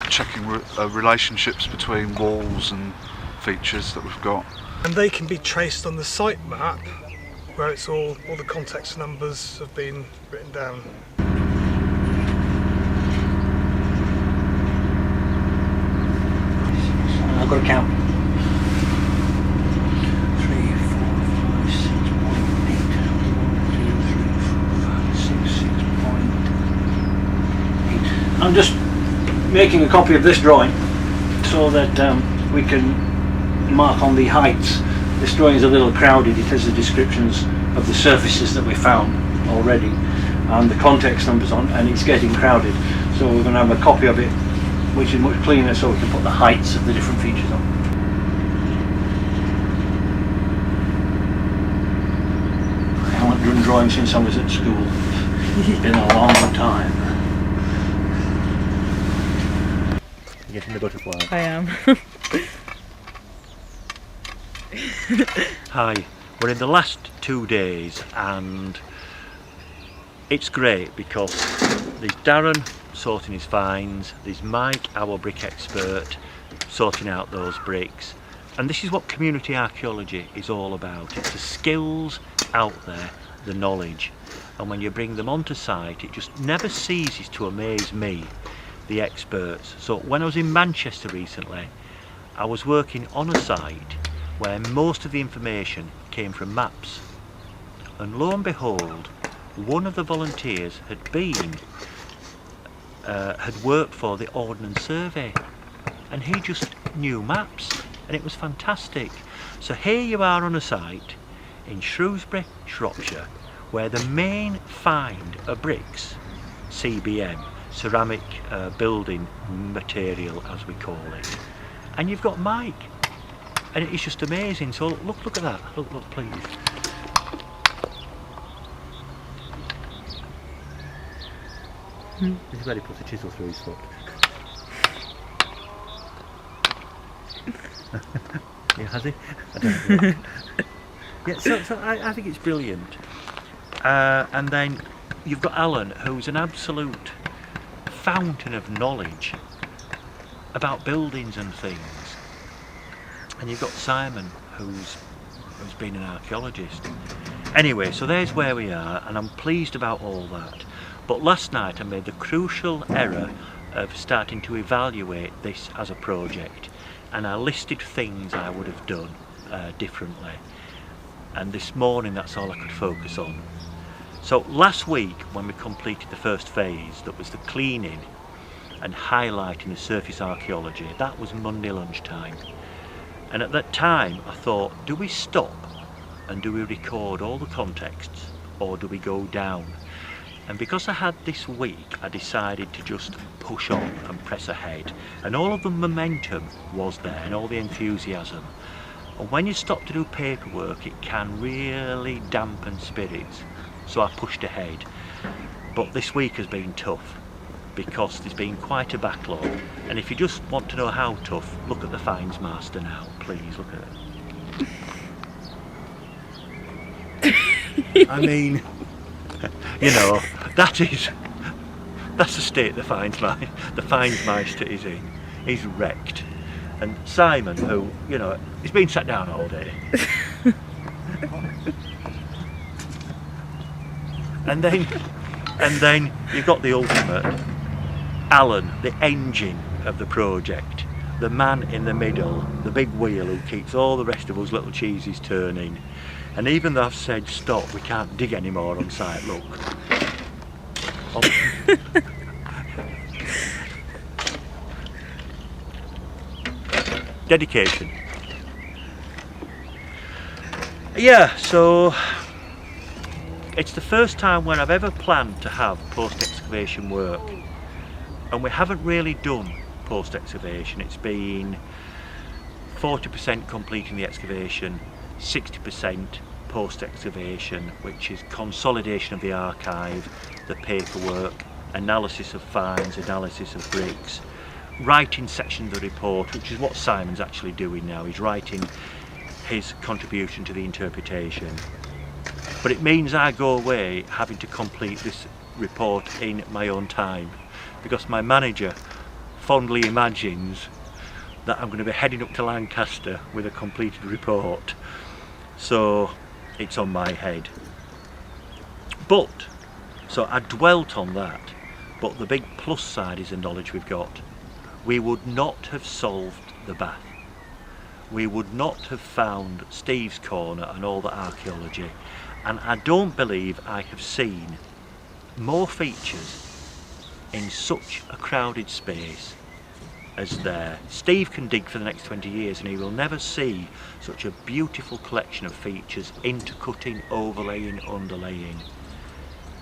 checking relationships between walls and features that we've got. And they can be traced on the site map, where it's all the context numbers have been written down. I've got to count. 3, 4, 5, 6.8. 1, 2, 3, 4, 5, 6, 6.8. I'm just making a copy of this drawing so that we can mark on the heights. This drawing is a little crowded. It has the descriptions of the surfaces that we found already and the context numbers on, and it's getting crowded. So we're going to have a copy of it which is much cleaner, so we can put the heights of the different features on. I haven't done drawing since I was at school. It's been a long time. You're getting the butterfly? I am. Hi, we're in the last 2 days and it's great because there's Darren sorting his finds, there's Mike, our brick expert, sorting out those bricks, and this is what community archaeology is all about. It's the skills out there, the knowledge, and when you bring them onto site it just never ceases to amaze me, the experts. So when I was in Manchester recently, I was working on a site where most of the information came from maps, and lo and behold, one of the volunteers had worked for the Ordnance Survey, and he just knew maps, and it was fantastic. So here you are on a site in Shrewsbury, Shropshire, where the main find of bricks, CBM, ceramic building material as we call it, and you've got Mike. And it's just amazing. So look at that. Look, please. This is where he puts a chisel through his foot. Yeah, has he? I don't know. Yeah, so I think it's brilliant. And then you've got Alan, who's an absolute fountain of knowledge about buildings and things. And you've got Simon, who's been an archaeologist. Anyway, so there's where we are, and I'm pleased about all that. But last night I made the crucial error of starting to evaluate this as a project, and I listed things I would have done differently. And this morning that's all I could focus on. So last week when we completed the first phase, that was the cleaning and highlighting the surface archaeology, that was Monday lunchtime. And at that time I thought, do we stop and do we record all the contexts, or do we go down? And because I had this week, I decided to just push on and press ahead, and all of the momentum was there and all the enthusiasm. And when you stop to do paperwork, it can really dampen spirits, so I pushed ahead. But this week has been tough because there's been quite a backlog, and if you just want to know how tough, look at the finds master now. Please look at it. I mean, you know, that's the state the finds meister is in. He's wrecked. And Simon, who, you know, he's been sat down all day. and then you've got the ultimate, Alan, the engine of the project, the man in the middle, the big wheel who keeps all the rest of us little cheeses turning. And even though I've said stop, we can't dig anymore on site, look. Dedication. Yeah, so it's the first time when I've ever planned to have post-excavation work, and we haven't really done post-excavation. It's been 40% completing the excavation, 60% post-excavation, which is consolidation of the archive, the paperwork, analysis of finds, analysis of bricks, writing sections of the report, which is what Simon's actually doing now. He's writing his contribution to the interpretation. But it means I go away having to complete this report in my own time, because my manager fondly imagines that I'm going to be heading up to Lancaster with a completed report. So it's on my head. But, so I dwelt on that, but the big plus side is the knowledge we've got. We would not have solved the Bath. We would not have found Steve's Corner and all the archaeology. And I don't believe I have seen more features in such a crowded space as there. Steve can dig for the next 20 years and he will never see such a beautiful collection of features, intercutting, overlaying, underlaying.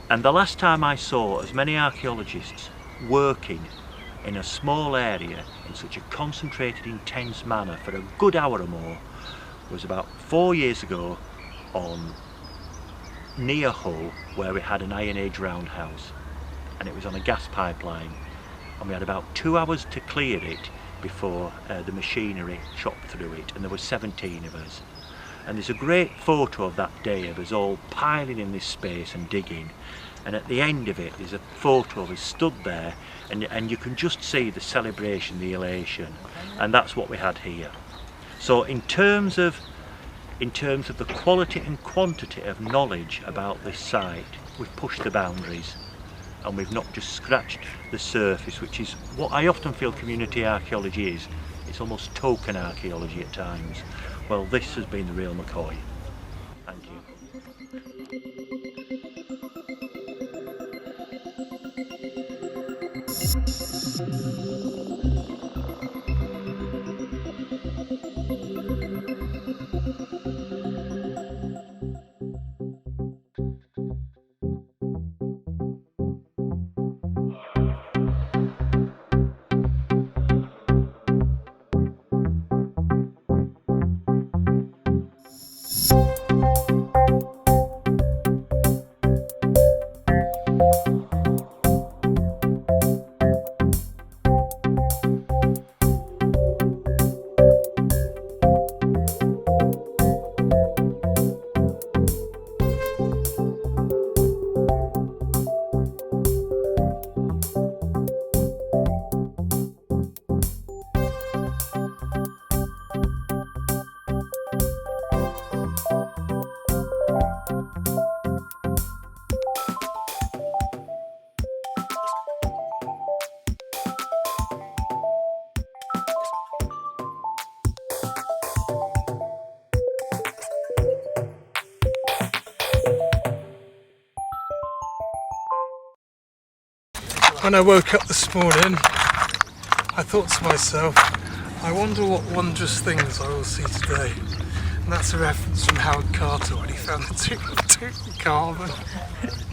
And the last time I saw as many archaeologists working in a small area in such a concentrated, intense manner for a good hour or more was about 4 years ago on near Hull, where we had an Iron Age roundhouse, and it was on a gas pipeline, and we had about 2 hours to clear it before the machinery chopped through it, and there were 17 of us. And there's a great photo of that day of us all piling in this space and digging, and at the end of it there's a photo of us stood there, and you can just see the celebration, the elation, and that's what we had here. So in terms of the quality and quantity of knowledge about this site, we've pushed the boundaries, and we've not just scratched the surface, which is what I often feel community archaeology is. It's almost token archaeology at times. Well, this has been the real McCoy. Thank you. When I woke up this morning, I thought to myself, I wonder what wondrous things I will see today. And that's a reference from Howard Carter when he found the tomb of Tutankhamun.